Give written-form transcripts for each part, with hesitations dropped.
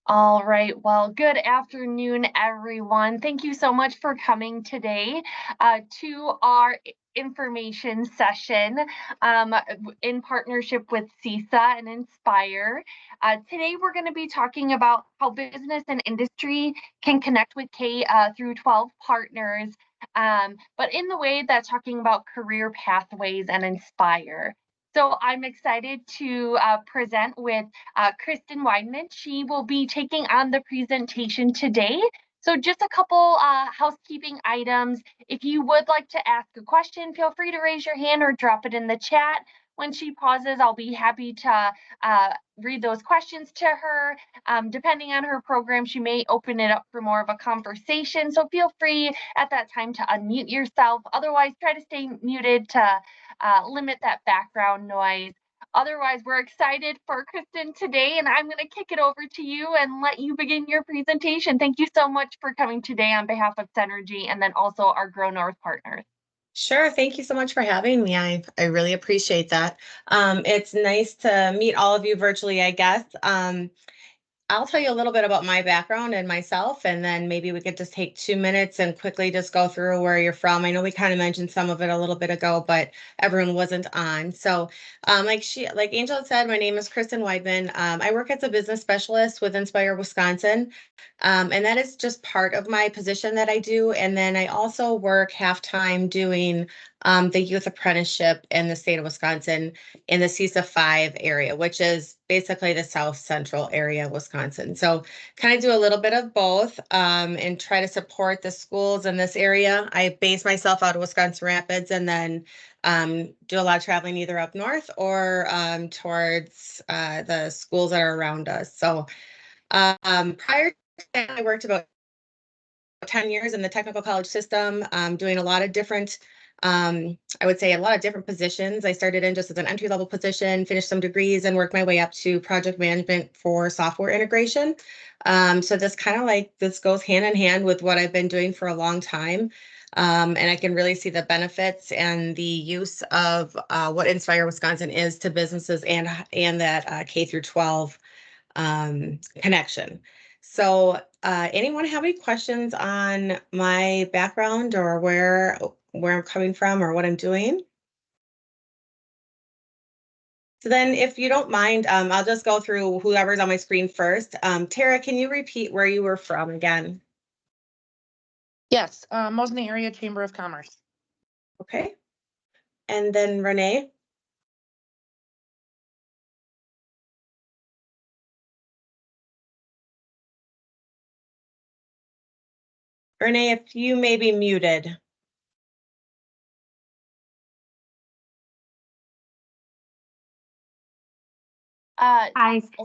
All right. Well, good afternoon, everyone. Thank you so much for coming today to our information session in partnership with CESA and Inspire. Today, we're going to be talking about how business and industry can connect with K through 12 partners, but in the way that's talking about career pathways and Inspire. So I'm excited to present with Kristen Weidman. She will be taking on the presentation today. So just a couple housekeeping items. If you would like to ask a question, feel free to raise your hand or drop it in the chat. When she pauses, I'll be happy to read those questions to her. Depending on her program, she may open it up for more of a conversation. So feel free at that time to unmute yourself. Otherwise, try to stay muted to limit that background noise. Otherwise, we're excited for Kristen today, and I'm going to kick it over to you and let you begin your presentation. Thank you so much for coming today on behalf of Centergy and then also our Grow North partners. Sure. Thank you so much for having me. I really appreciate that. It's nice to meet all of you virtually, I guess. I'll tell you a little bit about my background and myself, and then maybe we could just take 2 minutes and quickly just go through where you're from. I know we kind of mentioned some of it a little bit ago, but everyone wasn't on. So like Angel had said, my name is Kristen Weidman. I work as a business specialist with Inspire Wisconsin. And that is just part of my position that I do. And then I also work half-time doing the youth apprenticeship in the state of Wisconsin in the CESA 5 area, which is basically the south central area of Wisconsin. So kind of do a little bit of both and try to support the schools in this area. I base myself out of Wisconsin Rapids and then do a lot of traveling either up north or towards the schools that are around us. So prior to that, I worked about 10 years in the technical college system, doing a lot of different I would say a lot of different positions. I started in just as an entry level position, finished some degrees, and worked my way up to project management for software integration. So this goes hand in hand with what I've been doing for a long time. And I can really see the benefits and the use of what Inspire Wisconsin is to businesses and that K through 12 connection. So anyone have any questions on my background or where I'm coming from or what I'm doing? So then if you don't mind, I'll just go through whoever's on my screen first. Tara, can you repeat where you were from again? Yes, Mosney Area Chamber of Commerce. Okay. And then Renee? Renee, if you may be muted.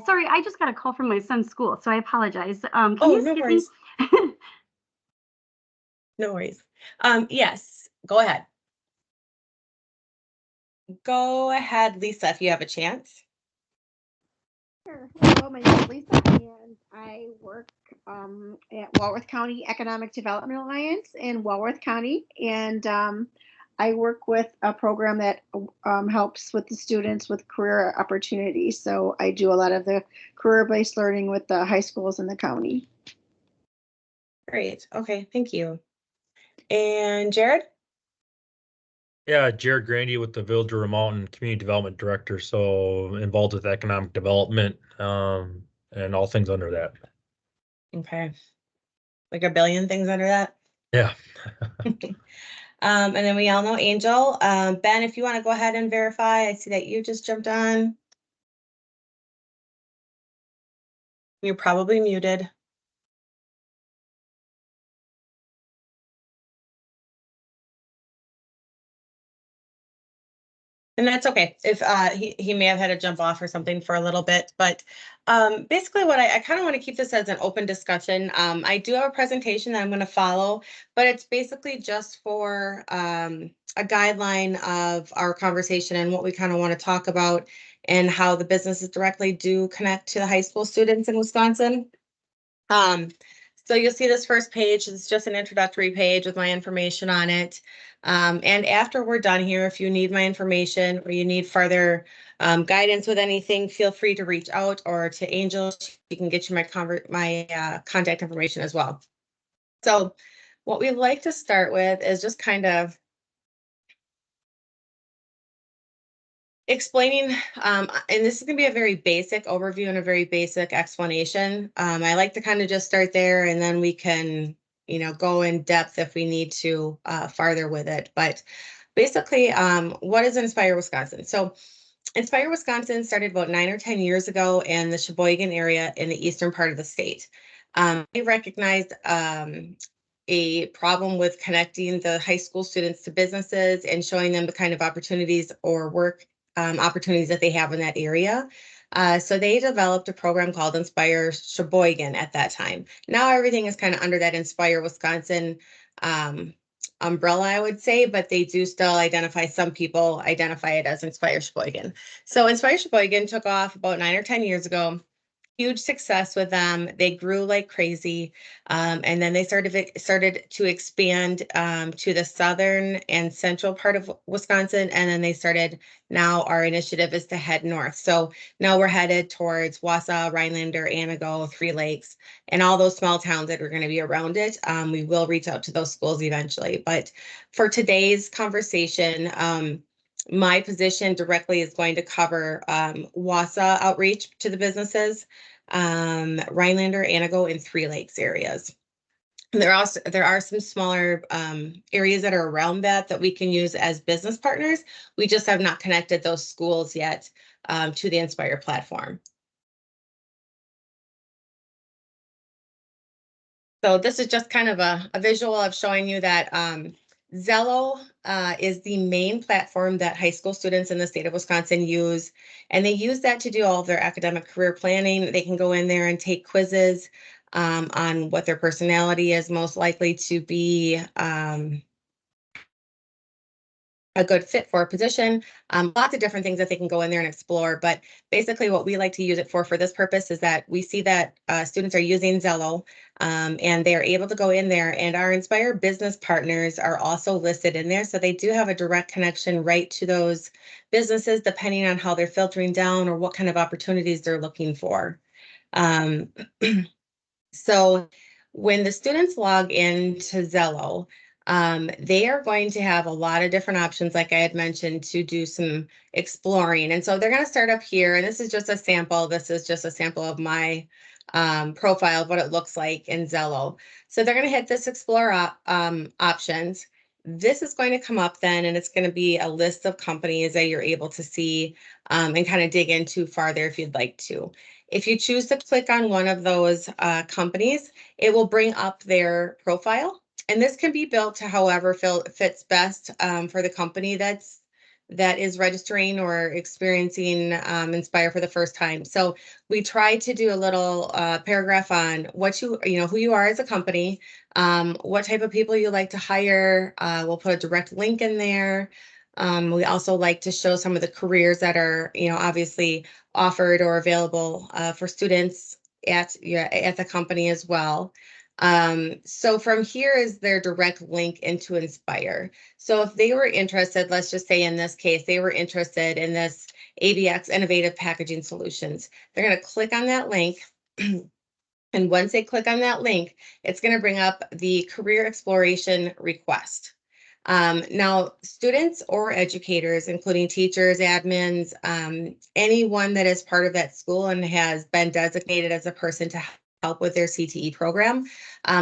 Sorry, I just got a call from my son's school, so I apologize. Can Oh, you no skip worries. me? No worries. Yes, go ahead. Go ahead, Lisa, if you have a chance. Sure. Hello, my name is Lisa, and I work at Walworth County Economic Development Alliance in Walworth County, and I work with a program that helps with the students with career opportunities. So I do a lot of the career-based learning with the high schools in the county. Great. Okay, thank you. And Jared? Yeah, Jared Grandy with the Village of Mountain Community Development Director, so involved with economic development and all things under that. Okay. Like a billion things under that? Yeah. And then we all know Angel. Ben, if you want to go ahead and verify, I see that you just jumped on. You're probably muted. And that's okay if he may have had to jump off or something for a little bit. But basically what I kind of want to keep this as an open discussion. I do have a presentation that I'm going to follow, but it's basically just for a guideline of our conversation and what we kind of want to talk about and how the businesses directly do connect to the high school students in Wisconsin. So you'll see this first page is just an introductory page with my information on it. And after we're done here, if you need my information or you need further guidance with anything, feel free to reach out, or to Angel. She can get you my contact information as well. So what we'd like to start with is just kind of explaining, and this is going to be a very basic overview and a very basic explanation. I like to kind of just start there, and then we can, go in depth if we need to farther with it. But basically, what is Inspire Wisconsin? So Inspire Wisconsin started about 9 or 10 years ago in the Sheboygan area in the eastern part of the state. We recognized a problem with connecting the high school students to businesses and showing them the kind of opportunities or work opportunities that they have in that area. So they developed a program called Inspire Sheboygan at that time. Now everything is kind of under that Inspire Wisconsin umbrella, I would say, but they do still some people identify it as Inspire Sheboygan. So Inspire Sheboygan took off about 9 or 10 years ago. Huge success with them. They grew like crazy. And then they started to expand to the southern and central part of Wisconsin. And then now our initiative is to head north. So now we're headed towards Wausau, Rhinelander, Anago, Three Lakes, and all those small towns that are going to be around it. We will reach out to those schools eventually. But for today's conversation, my position directly is going to cover Wausau outreach to the businesses, Rhinelander, Anago, and Three Lakes areas. And there are some smaller areas that are around that we can use as business partners. We just have not connected those schools yet to the Inspire platform. So this is just kind of a visual of showing you that Zello is the main platform that high school students in the state of Wisconsin use, and they use that to do all of their academic career planning. They can go in there and take quizzes on what their personality is most likely to be a good fit for a position. Lots of different things that they can go in there and explore. But basically what we like to use it for this purpose is that we see that students are using Zello and they're able to go in there, and our Inspire business partners are also listed in there. So they do have a direct connection right to those businesses, depending on how they're filtering down or what kind of opportunities they're looking for. So when the students log into Zello, they are going to have a lot of different options, like I had mentioned, to do some exploring. And so they're going to start up here, and this is just a sample. This is just a sample of my profile of what it looks like in Zello. So they're going to hit this explore options. This is going to come up then, and it's going to be a list of companies that you're able to see and kind of dig into farther if you'd like to. If you choose to click on one of those companies, it will bring up their profile. And this can be built to however fits best for the company that is registering or experiencing Inspire for the first time. So we try to do a little paragraph on what who you are as a company, what type of people you like to hire. We'll put a direct link in there. We also like to show some of the careers that are, obviously offered or available for students at the company as well. So from here is their direct link into Inspire. So if they were interested, let's just say in this case, they were interested in this ABX Innovative Packaging Solutions, they're going to click on that link. And once they click on that link, it's going to bring up the career exploration request. Now, students or educators, including teachers, admins, anyone that is part of that school and has been designated as a person to help with their CTE program,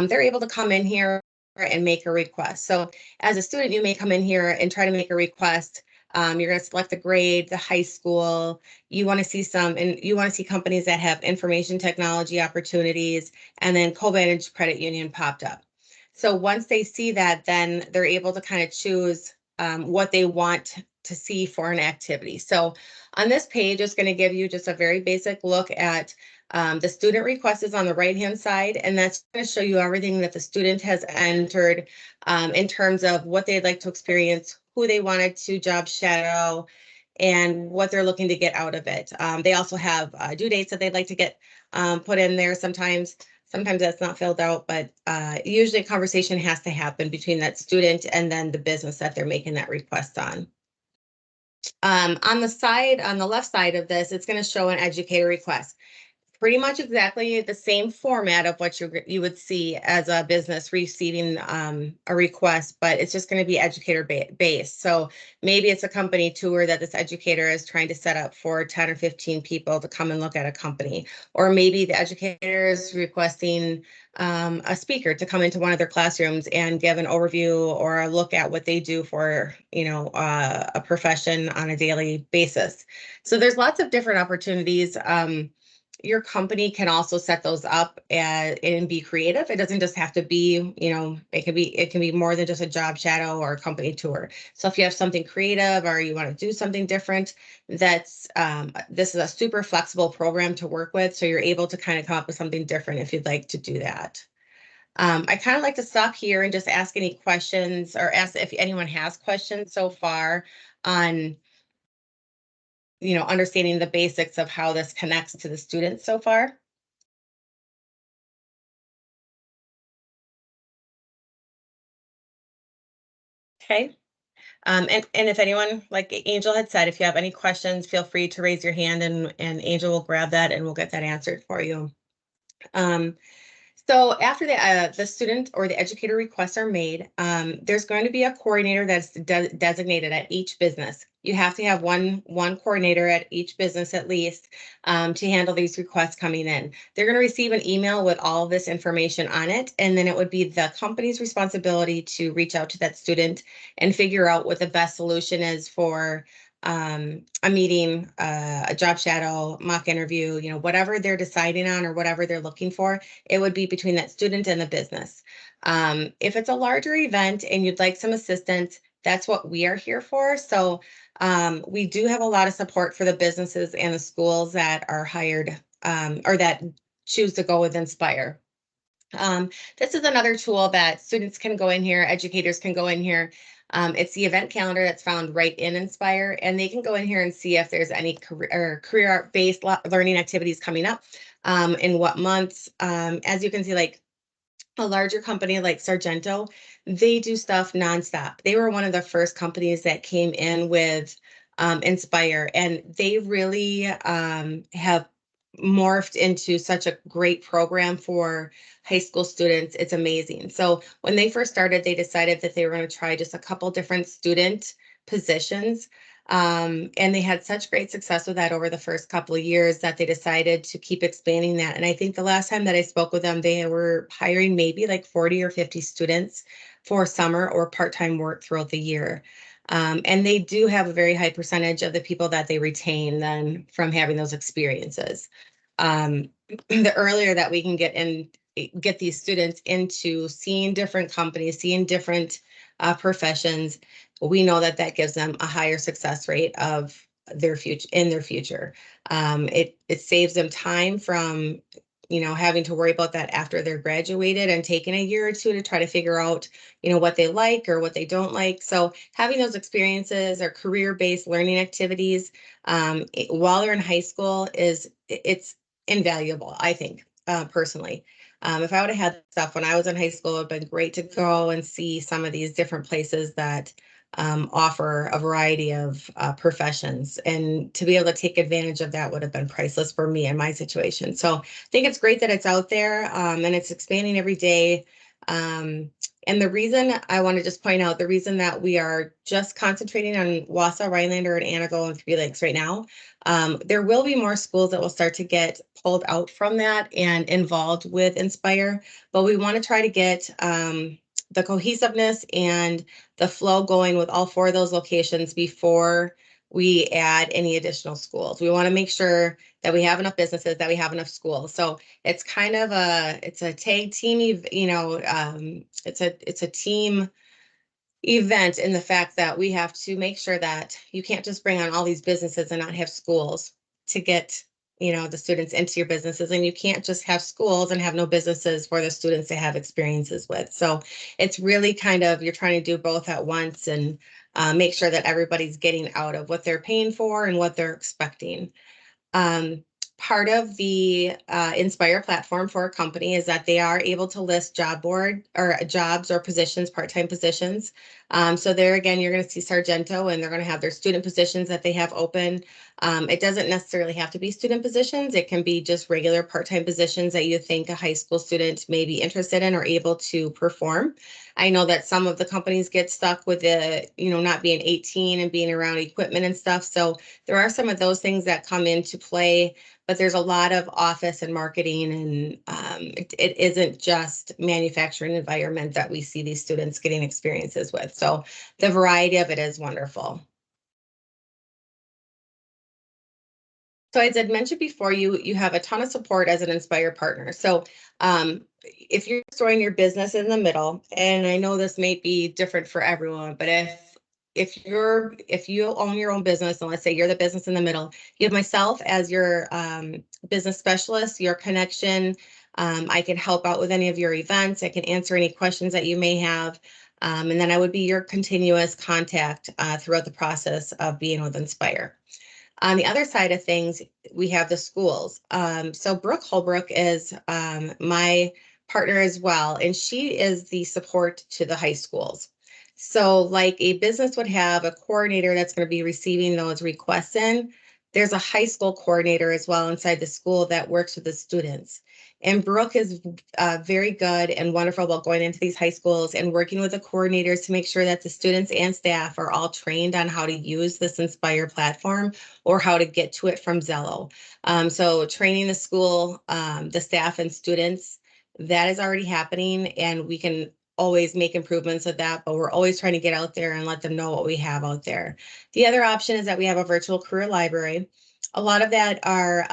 they're able to come in here and make a request. So as a student, you may come in here and try to make a request. You're going to select the grade, the high school. You want to see companies that have information technology opportunities, and then Co-Managed Credit Union popped up. So once they see that, then they're able to kind of choose what they want to see for an activity. So on this page, it's going to give you just a very basic look at the student request is on the right-hand side, and that's going to show you everything that the student has entered in terms of what they'd like to experience, who they wanted to job shadow, and what they're looking to get out of it. They also have due dates that they'd like to get put in there sometimes. Sometimes that's not filled out, but usually a conversation has to happen between that student and then the business that they're making that request on. On the left side of this, it's going to show an educator request. Pretty much exactly the same format of what you would see as a business receiving a request, but it's just going to be educator based. So maybe it's a company tour that this educator is trying to set up for 10 or 15 people to come and look at a company. Or maybe the educator is requesting a speaker to come into one of their classrooms and give an overview or a look at what they do for, a profession on a daily basis. So there's lots of different opportunities. Your company can also set those up and be creative. It doesn't just have to be, it can be more than just a job shadow or a company tour. So if you have something creative or you want to do something different, this is a super flexible program to work with. So you're able to kind of come up with something different if you'd like to do that. I kind of like to stop here and just ask any questions or ask if anyone has questions so far on understanding the basics of how this connects to the students so far. Okay. And if anyone, like Angel had said, if you have any questions, feel free to raise your hand and Angel will grab that and we'll get that answered for you. So after the student or the educator requests are made, there's going to be a coordinator that's designated at each business. You have to have one coordinator at each business at least to handle these requests coming in. They're going to receive an email with all of this information on it, and then it would be the company's responsibility to reach out to that student and figure out what the best solution is for a meeting, a job shadow, mock interview, whatever they're deciding on or whatever they're looking for. It would be between that student and the business. If it's a larger event and you'd like some assistance, that's what we are here for. So we do have a lot of support for the businesses and the schools that are hired or that choose to go with Inspire. This is another tool that students can go in here, educators can go in here. It's the event calendar that's found right in Inspire, and they can go in here and see if there's any career-based learning activities coming up, in what months. As you can see, like a larger company like Sargento, they do stuff nonstop. They were one of the first companies that came in with Inspire, and they really have morphed into such a great program for high school students. It's amazing. So when they first started, they decided that they were going to try just a couple different student positions. And they had such great success with that over the first couple of years that they decided to keep expanding that. And I think the last time that I spoke with them, they were hiring maybe like 40 or 50 students for summer or part-time work throughout the year. And they do have a very high percentage of the people that they retain then from having those experiences. The earlier that we can get these students into seeing different companies, seeing different professions, we know that that gives them a higher success rate of their future. It saves them time from having to worry about that after they're graduated and taking a year or two to try to figure out what they like or what they don't like. So having those experiences or career-based learning activities while they're in high school it's invaluable, I think, personally. If I would have had stuff when I was in high school, it would have been great to go and see some of these different places that offer a variety of professions, and to be able to take advantage of that would have been priceless for me in my situation. So I think it's great that it's out there and it's expanding every day. And the reason I want to just point out, the reason that we are just concentrating on Wausau, Rhinelander, and Antigo and Three Lakes right now, there will be more schools that will start to get pulled out from that and involved with Inspire, but we want to try to get the cohesiveness and the flow going with all 4 of those locations before we add any additional schools. We want to make sure that we have enough businesses, that we have enough schools. So it's kind of it's a tag team, it's a team event in the fact that we have to make sure that you can't just bring on all these businesses and not have schools to get the students into your businesses, and you can't just have schools and have no businesses for the students to have experiences with. So it's really kind of, you're trying to do both at once and make sure that everybody's getting out of what they're paying for and what they're expecting. part of the Inspire platform for a company is that they are able to list job board or jobs or positions, part-time positions. So there again, you're going to see Sargento, and they're going to have their student positions that they have open. It doesn't necessarily have to be student positions. It can be just regular part-time positions that you think a high school student may be interested in or able to perform. I know that some of the companies get stuck with the, not being 18 and being around equipment and stuff. So there are some of those things that come into play, but there's a lot of office and marketing, and it isn't just manufacturing environment that we see these students getting experiences with. So the variety of it is wonderful. So as I'd mentioned before, you have a ton of support as an Inspire partner. So if you're throwing your business in the middle, and I know this may be different for everyone, but if you own your own business, and let's say you're the business in the middle, you have myself as your business specialist, your connection. I can help out with any of your events. I can answer any questions that you may have. And then I would be your continuous contact throughout the process of being with Inspire. On the other side of things, we have the schools. So Brooke Holbrook is my partner as well, and she is the support to the high schools. So like a business would have a coordinator that's going to be receiving those requests in, there's a high school coordinator as well inside the school that works with the students. And Brooke is very good and wonderful about going into these high schools and working with the coordinators to make sure that the students and staff are all trained on how to use this Inspire platform or how to get to it from Zello. So training the school, the staff and students, that is already happening, and we can always make improvements of that, but we're always trying to get out there and let them know what we have out there. The other option is that we have a virtual career library. A lot of that are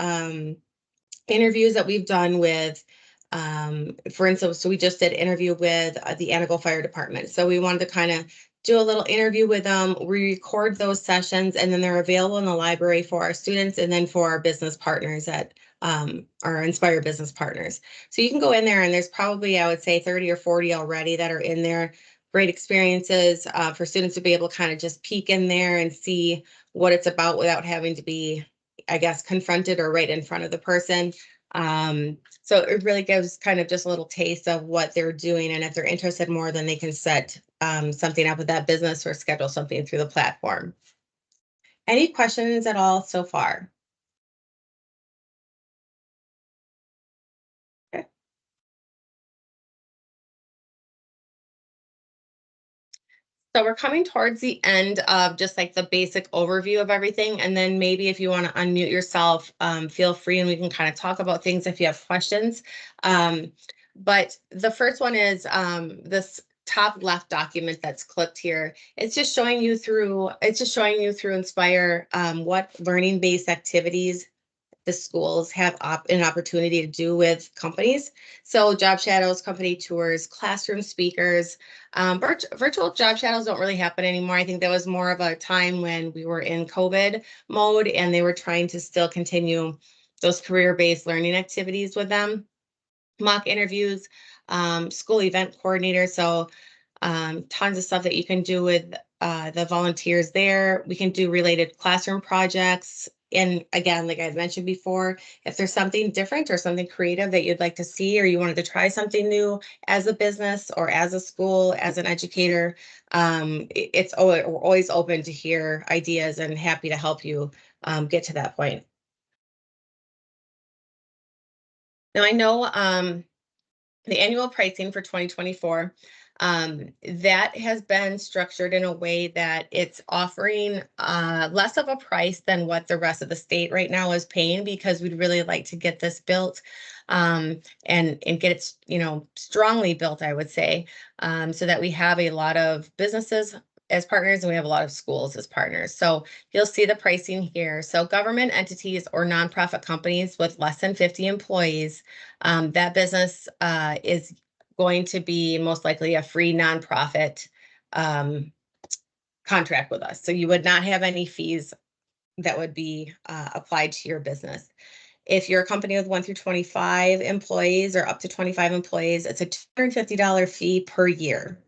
interviews that we've done with, for instance, so we just did interview with the Anago Fire Department. So we wanted to kind of do a little interview with them. We record those sessions, and then they're available in the library for our students and then for our business partners that our Inspire business partners. So you can go in there, and there's probably, I would say, 30 or 40 already that are in there. Great experiences for students to be able to kind of just peek in there and see what it's about without having to be, I guess, confronted or right in front of the person. So it really gives kind of just a little taste of what they're doing. And if they're interested more, then they can set something up with that business or schedule something through the platform. Any questions at all so far? Okay. So we're coming towards the end of just like the basic overview of everything. And then maybe if you want to unmute yourself, feel free, and we can kind of talk about things if you have questions. But the first one is this top left document that's clicked here. It's just showing you through Inspire what learning-based activities the schools have an opportunity to do with companies. So job shadows, company tours, classroom speakers. Virtual job shadows don't really happen anymore. I think that was more of a time when we were in COVID mode and they were trying to still continue those career-based learning activities with them. Mock interviews, school event coordinator. So tons of stuff that you can do with the volunteers there. We can do related classroom projects. And again, like I mentioned before, if there's something different or something creative that you'd like to see, or you wanted to try something new as a business or as a school, as an educator, we're always open to hear ideas and happy to help you get to that point. Now I know the annual pricing for 2024, that has been structured in a way that it's offering less of a price than what the rest of the state right now is paying, because we'd really like to get this built and get it, strongly built, I would say, so that we have a lot of businesses as partners and we have a lot of schools as partners. So you'll see the pricing here. So government entities or nonprofit companies with less than 50 employees, that business is going to be most likely a free nonprofit contract with us. So you would not have any fees that would be applied to your business. If you're a company with 1 through 25 employees or up to 25 employees, it's a $250 fee per year.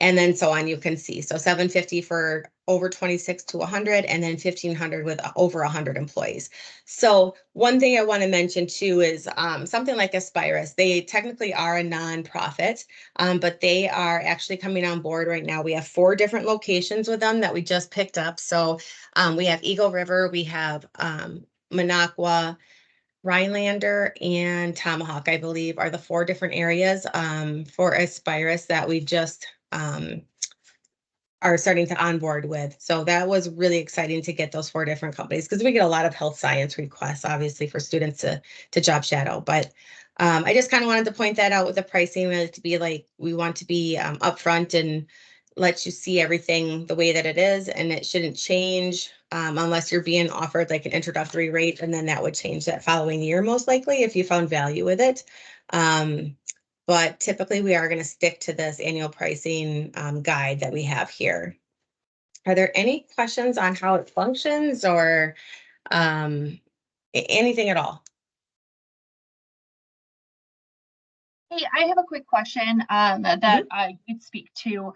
and then so on, you can see. So 750 for over 26 to 100, and then 1,500 with over 100 employees. So one thing I want to mention too is something like Aspirus. They technically are a nonprofit, but they are actually coming on board right now. We have 4 different locations with them that we just picked up. So we have Eagle River, we have Minocqua, Rhinelander, and Tomahawk, I believe, are the 4 different areas for Aspirus that we just are starting to onboard with. So that was really exciting to get those 4 different companies, because we get a lot of health science requests, obviously, for students to job shadow. But I just kind of wanted to point that out with the pricing. We want to be upfront and let you see everything the way that it is, and it shouldn't change unless you're being offered like an introductory rate, and then that would change that following year, most likely, if you found value with it. But typically we are going to stick to this annual pricing guide that we have here. Are there any questions on how it functions or anything at all? Hey, I have a quick question that I could speak to.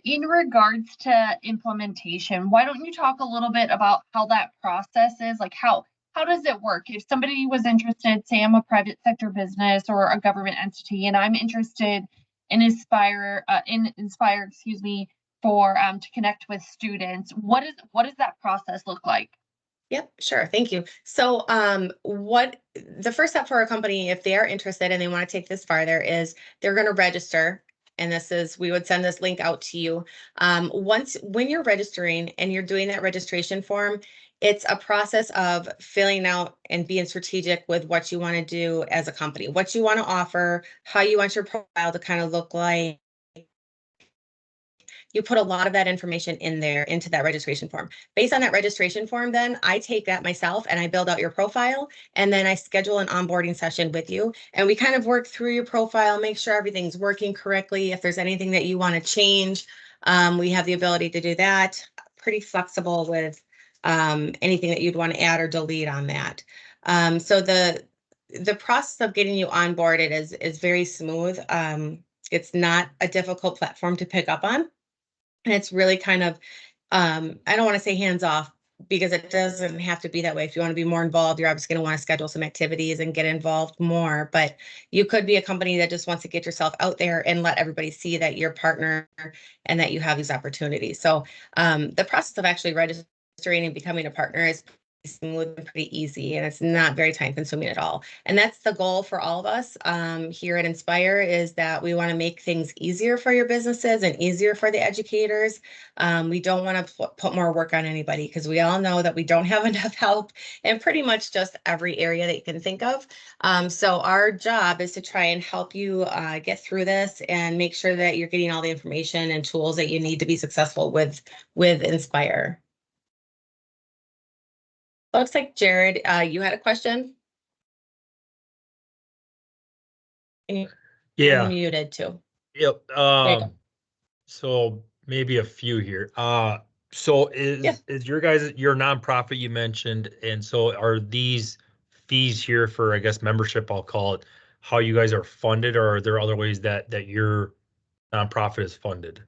In regards to implementation, why don't you talk a little bit about how that process is? Like how does it work? If somebody was interested, say I'm a private sector business or a government entity, and I'm interested in Inspire, excuse me, for to connect with students, what does that process look like? Yep, sure. Thank you. So what the first step for a company, if they are interested and they want to take this farther, is they're going to register. And we would send this link out to you. When you're registering and you're doing that registration form, it's a process of filling out and being strategic with what you want to do as a company, what you want to offer, how you want your profile to kind of look like. You put a lot of that information in there into that registration form. Based on that registration form, then I take that myself and I build out your profile, and then I schedule an onboarding session with you. And we kind of work through your profile, make sure everything's working correctly. If there's anything that you want to change, we have the ability to do that. Pretty flexible with anything that you'd want to add or delete on that. So the process of getting you onboarded is very smooth. It's not a difficult platform to pick up on. And it's really kind of, I don't want to say hands off, because it doesn't have to be that way. If you want to be more involved, you're obviously going to want to schedule some activities and get involved more. But you could be a company that just wants to get yourself out there and let everybody see that you're a partner and that you have these opportunities. So the process of actually registering and becoming a partner is smooth and pretty easy, and it's not very time consuming at all. And that's the goal for all of us here at Inspire, is that we want to make things easier for your businesses and easier for the educators. We don't want to put more work on anybody, because we all know that we don't have enough help in pretty much just every area that you can think of. So our job is to try and help you get through this and make sure that you're getting all the information and tools that you need to be successful with Inspire. Looks like Jared, you had a question? And Yeah. you're muted too. Yep. you go. So maybe a few here. So Yeah. is your nonprofit you mentioned, and so are these fees here for, I guess, membership, I'll call it, how you guys are funded, or are there other ways that your nonprofit is funded?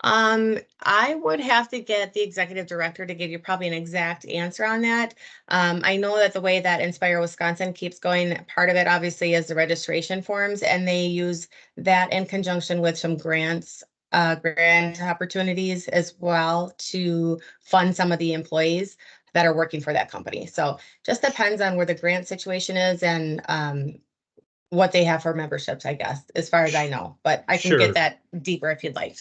I would have to get the executive director to give you probably an exact answer on that. I know that the way that Inspire Wisconsin keeps going, part of it obviously is the registration forms, and they use that in conjunction with some grant opportunities as well to fund some of the employees that are working for that company. So just depends on where the grant situation is and what they have for memberships, I guess, as far as I know. But I can Sure. get that deeper if you'd like.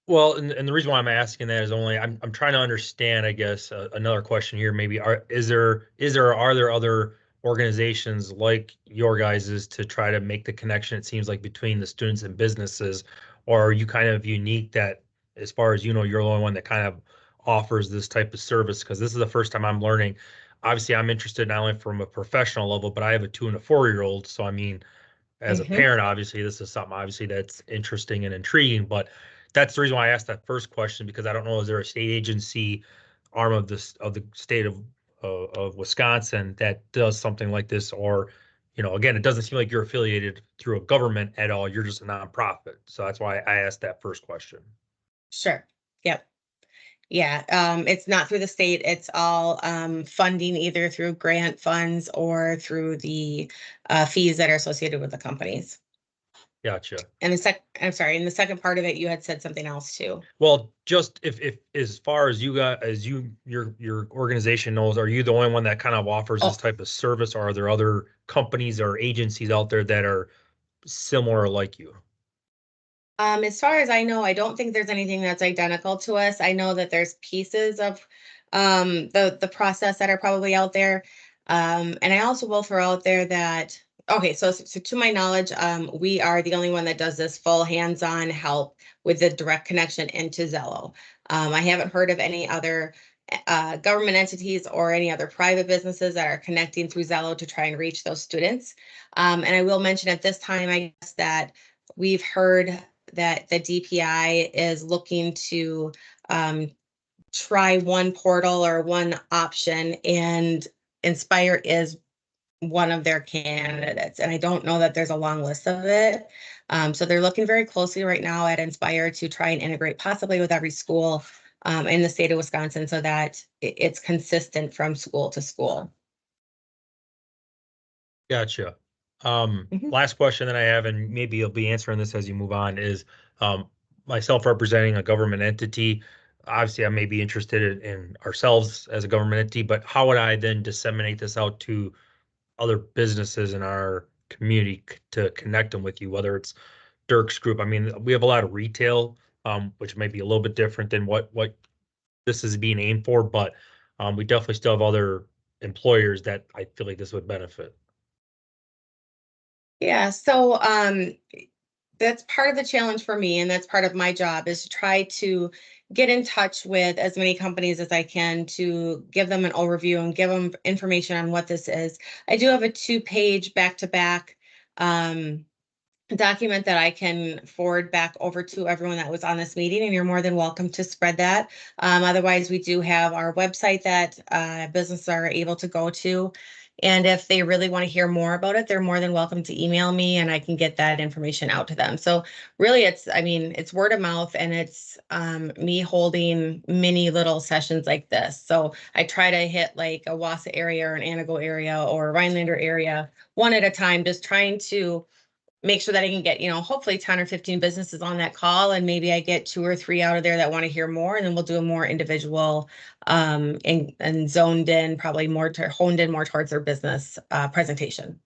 Well, and the reason why I'm asking that is only I'm trying to understand, I guess, another question here. Maybe are there other organizations like your guys's to try to make the connection, it seems like, between the students and businesses, or are you kind of unique that, as far as you know, you're the only one that kind of offers this type of service? Because this is the first time I'm learning. Obviously, I'm interested not only from a professional level, but I have a 2 and a 4-year-old. So I mean, as a parent, obviously, this is something obviously that's interesting and intriguing, but that's the reason why I asked that first question, because I don't know, is there a state agency arm of the state of Wisconsin that does something like this, or again, it doesn't seem like you're affiliated through a government at all. You're just a nonprofit. So that's why I asked that first question. Sure. Yep. Yeah, it's not through the state. It's all funding either through grant funds or through the fees that are associated with the companies. Gotcha. And I'm sorry, in the second part of it, you had said something else too. Well, just if as far as your organization knows, are you the only one that kind of offers this type of service, or are there other companies or agencies out there that are similar like you? As far as I know, I don't think there's anything that's identical to us. I know that there's pieces of the process that are probably out there. And I also will throw out there that, okay, so to my knowledge, we are the only one that does this full hands-on help with the direct connection into Zello. I haven't heard of any other government entities or any other private businesses that are connecting through Zello to try and reach those students. And I will mention at this time, I guess, that we've heard that the DPI is looking to try one portal or one option, and Inspire is one of their candidates. And I don't know that there's a long list of it. So they're looking very closely right now at Inspire to try and integrate possibly with every school in the state of Wisconsin so that it's consistent from school to school. Gotcha. Mhm. Last question that I have, and maybe you'll be answering this as you move on, is myself representing a government entity. Obviously, I may be interested in ourselves as a government entity, but how would I then disseminate this out to other businesses in our community to connect them with you, whether it's Dirk's group? I mean, we have a lot of retail, which may be a little bit different than what this is being aimed for, but we definitely still have other employers that I feel like this would benefit. Yeah, so that's part of the challenge for me, and that's part of my job, is to try to get in touch with as many companies as I can to give them an overview and give them information on what this is. I do have a 2-page back-to-back document that I can forward back over to everyone that was on this meeting, and you're more than welcome to spread that. Otherwise, we do have our website that businesses are able to go to. And if they really want to hear more about it, they're more than welcome to email me and I can get that information out to them. So really it's word of mouth, and it's me holding mini little sessions like this. So I try to hit like a Wausau area or an Anago area or Rhinelander area one at a time, just trying to make sure that I can get, hopefully 10 or 15 businesses on that call, and maybe I get 2 or 3 out of there that want to hear more, and then we'll do a more individual and zoned in, probably honed in more towards their business presentation.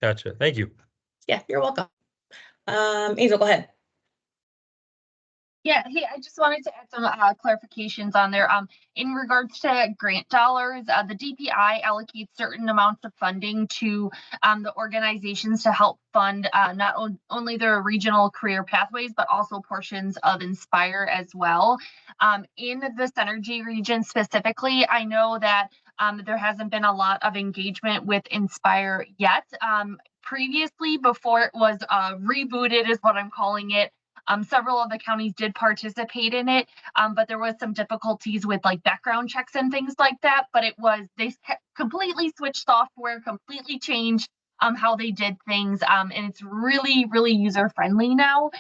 Gotcha. Thank you. Yeah, you're welcome. Angel, go ahead. Yeah, hey, I just wanted to add some clarifications on there. In regards to grant dollars, the DPI allocates certain amounts of funding to the organizations to help fund not only their regional career pathways, but also portions of Inspire as well. In the Centergy region specifically, I know that there hasn't been a lot of engagement with Inspire yet. Previously, before it was rebooted, is what I'm calling it. Several of the counties did participate in it, but there was some difficulties with like background checks and things like that. But they completely switched software, completely changed how they did things, and it's really, really user friendly now.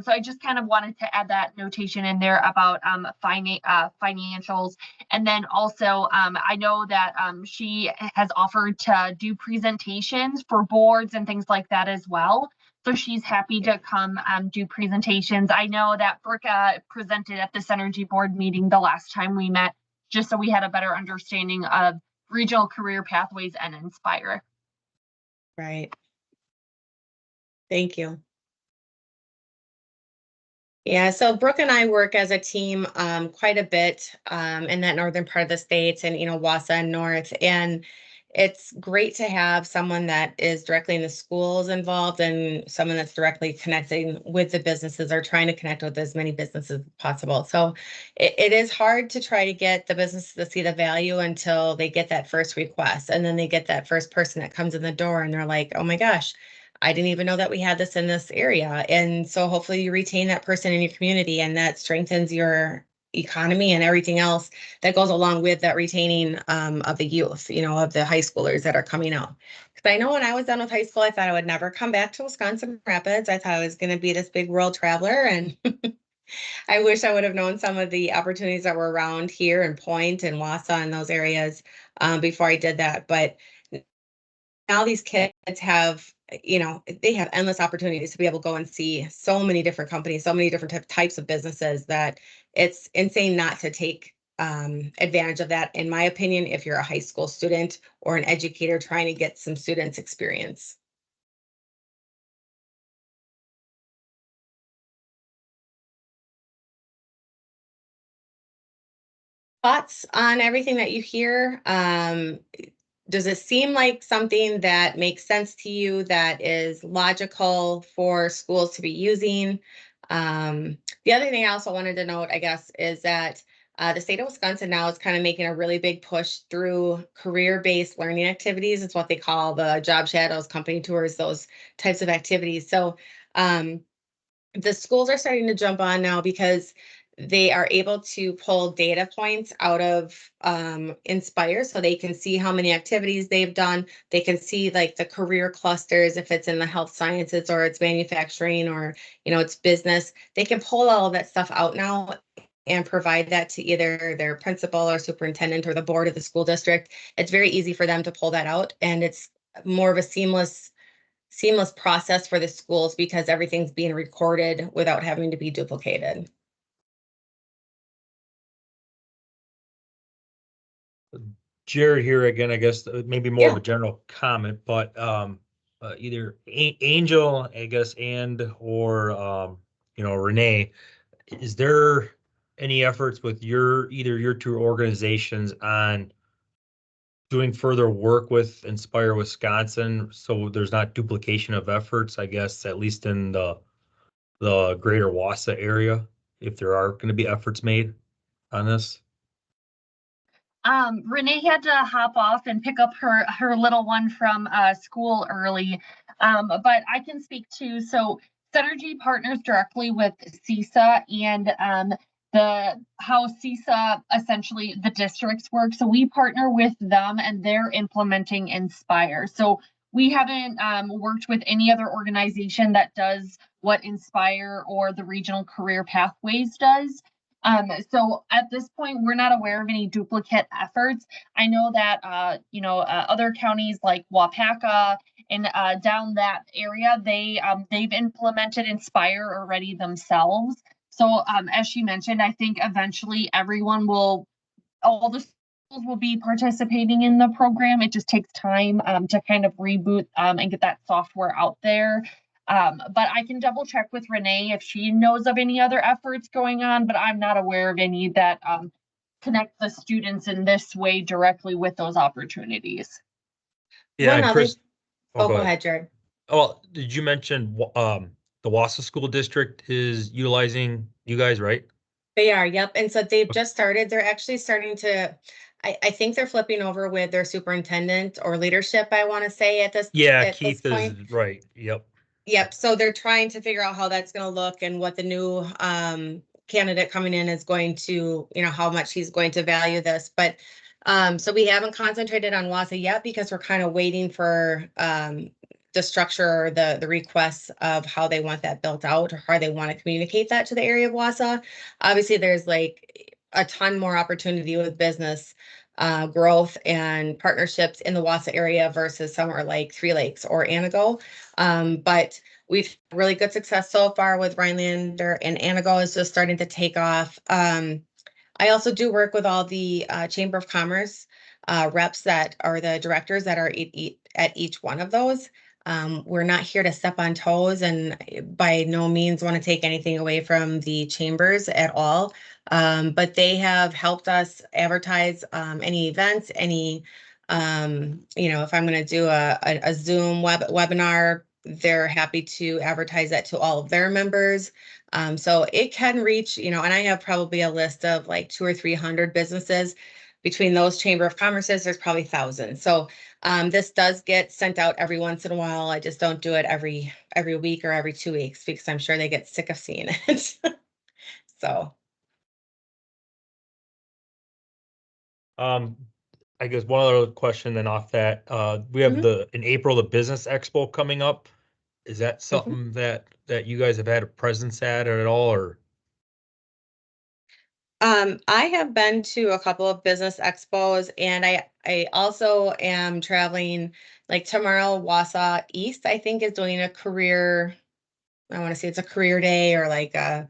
So I just kind of wanted to add that notation in there about financials. And then also, I know that she has offered to do presentations for boards and things like that as well. So she's happy to come do presentations. I know that Brooke presented at the Centergy board meeting the last time we met, just so we had a better understanding of regional career pathways and Inspire. Right. Thank you. Yeah, so Brooke and I work as a team quite a bit in that northern part of the states, and Wausau and North, and it's great to have someone that is directly in the schools involved and someone that's directly connecting with the businesses or trying to connect with as many businesses as possible. So it is hard to try to get the businesses to see the value until they get that first request, and then they get that first person that comes in the door and they're like, oh my gosh, I didn't even know that we had this in this area. And so hopefully you retain that person in your community, and that strengthens your economy and everything else that goes along with that retaining of the youth, of the high schoolers that are coming out. Because I know when I was done with high school, I thought I would never come back to Wisconsin Rapids. I thought I was going to be this big world traveler, and I wish I would have known some of the opportunities that were around here in Point and Wausau and those areas before I did that. But now these kids have, they have endless opportunities to be able to go and see so many different companies, so many different types of businesses, that it's insane not to take advantage of that, in my opinion, if you're a high school student or an educator trying to get some students experience. Thoughts on everything that you hear? Does it seem like something that makes sense to you, that is logical for schools to be using? The other thing I also wanted to note, I guess, is that the state of Wisconsin now is kind of making a really big push through career-based learning activities. It's what they call the job shadows, company tours, those types of activities. So the schools are starting to jump on now because they are able to pull data points out of Inspire, so they can see how many activities they've done. They can see like the career clusters, if it's in the health sciences or it's manufacturing or it's business. They can pull all of that stuff out now and provide that to either their principal or superintendent or the board of the school district. It's very easy for them to pull that out, and it's more of a seamless process for the schools because everything's being recorded without having to be duplicated. Jared here again, I guess maybe more of Yeah. a general comment, but either Angel, I guess, or Renee, is there any efforts with either your two organizations on doing further work with Inspire Wisconsin, so there's not duplication of efforts, I guess, at least in the greater Wausau area, if there are going to be efforts made on this? Renee had to hop off and pick up her little one from school early, but I can speak to, so Centergy partners directly with CESA and how CESA, essentially the districts work. So we partner with them and they're implementing Inspire. So we haven't worked with any other organization that does what Inspire or the Regional Career Pathways does. So at this point, we're not aware of any duplicate efforts. I know that, other counties like Wapaka and down that area, they've implemented Inspire already themselves. So as she mentioned, I think eventually all the schools will be participating in the program. It just takes time to kind of reboot and get that software out there. But I can double check with Renee if she knows of any other efforts going on, but I'm not aware of any that connect the students in this way directly with those opportunities. Yeah, One and other. Chris, Go ahead, Jared. Oh, did you mention the Wausau School District is utilizing you guys, right? They are, yep. And so they've just started. They're actually starting to, I think they're flipping over with their superintendent or leadership, I want to say, at this Keith point. is right. Yep. Yep. So they're trying to figure out how that's going to look and what the new candidate coming in is going to, how much he's going to value this. But so we haven't concentrated on Wausau yet because we're kind of waiting for the structure or the requests of how they want that built out or how they want to communicate that to the area of Wausau. Obviously, there's like a ton more opportunity with business growth and partnerships in the Wausau area versus somewhere like Three Lakes or Anago. But we've had really good success so far with Rhinelander, and Anago is just starting to take off. I also do work with all the Chamber of Commerce reps that are the directors that are at each one of those. We're not here to step on toes and by no means want to take anything away from the chambers at all. But they have helped us advertise any events, any, if I'm going to do a Zoom webinar, they're happy to advertise that to all of their members. So it can reach, and I have probably a list of like 200 or 300 businesses. Between those Chamber of Commerces, there's probably thousands. So this does get sent out every once in a while. I just don't do it every week or every 2 weeks because I'm sure they get sick of seeing it. So I guess one other question then off that, we have Mhm. in April, the Business Expo coming up. Is that something that you guys have had a presence at all, or? I have been to a couple of business expos, and I also am traveling like tomorrow. Wausau East, I think, is doing a career. I want to say it's a career day or like a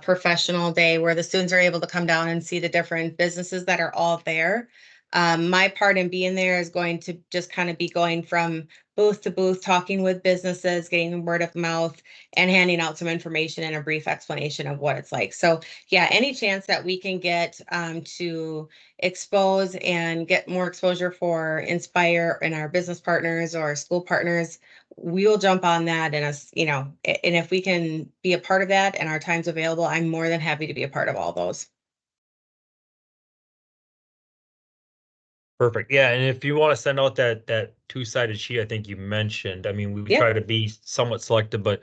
professional day where the students are able to come down and see the different businesses that are all there. My part in being there is going to just kind of be going from booth to booth, talking with businesses, getting word of mouth, and handing out some information and a brief explanation of what it's like. So, yeah, any chance that we can get to expose and get more exposure for Inspire and our business partners or school partners, we will jump on that. And as you know, and if we can be a part of that and our time's available, I'm more than happy to be a part of all those. Perfect. Yeah, and if you want to send out that two-sided sheet, I think you mentioned. I mean, we Yep. try to be somewhat selective, but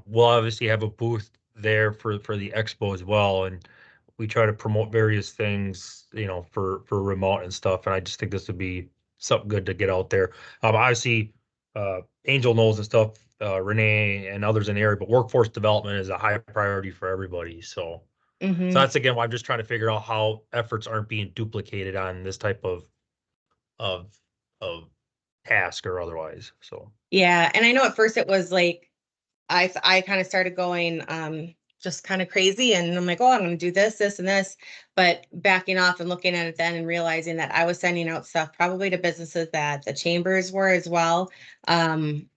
we'll obviously have a booth there for the expo as well, and we try to promote various things, for remote and stuff. And I just think this would be something good to get out there. Obviously, Angel knows and stuff, Renee and others in the area, but workforce development is a high priority for everybody. So Mhm. that's again why I'm just trying to figure out how efforts aren't being duplicated on this type of of task or otherwise. So Yeah, and I know at first it was like I kind of started going just kind of crazy, and I'm like, oh, I'm going to do this, this, and this, but backing off and looking at it then and realizing that I was sending out stuff probably to businesses that the chambers were as well. Um,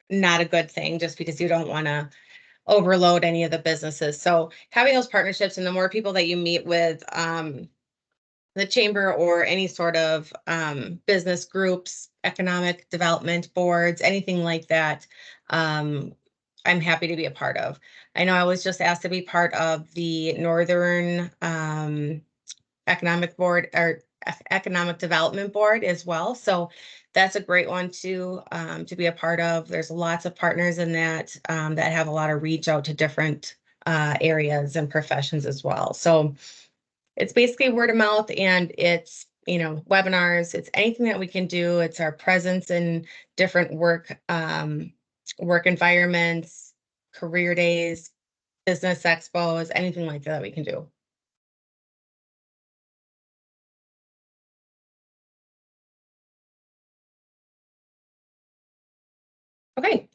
Not a good thing, just because you don't want to overload any of the businesses. So having those partnerships and the more people that you meet with, the chamber or any sort of business groups, economic development boards, anything like that, I'm happy to be a part of. I know I was just asked to be part of the Northern Economic Board or Economic Development Board as well. So that's a great one to be a part of. There's lots of partners in that that have a lot of reach out to different areas and professions as well. So it's basically word of mouth, and it's webinars, it's anything that we can do. It's our presence in different work environments, career days, business expos, anything like that we can do. Okay,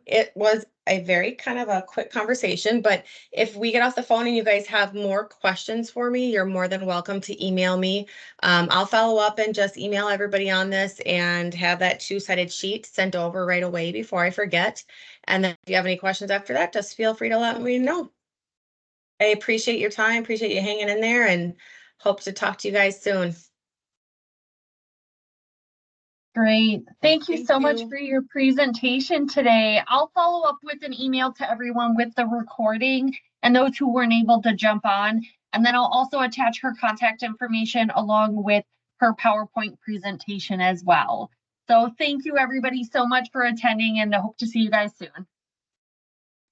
it was a very kind of a quick conversation, but if we get off the phone and you guys have more questions for me, you're more than welcome to email me. I'll follow up and just email everybody on this and have that two-sided sheet sent over right away before I forget. And then if you have any questions after that, just feel free to let me know. I appreciate your time, appreciate you hanging in there, and hope to talk to you guys soon. Great. Thank you Thank so much you. for your presentation today. I'll follow up with an email to everyone with the recording and those who weren't able to jump on. And then I'll also attach her contact information along with her PowerPoint presentation as well. So thank you everybody so much for attending, and I hope to see you guys soon.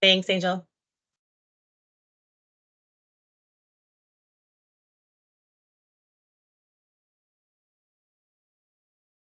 Thanks, Angel.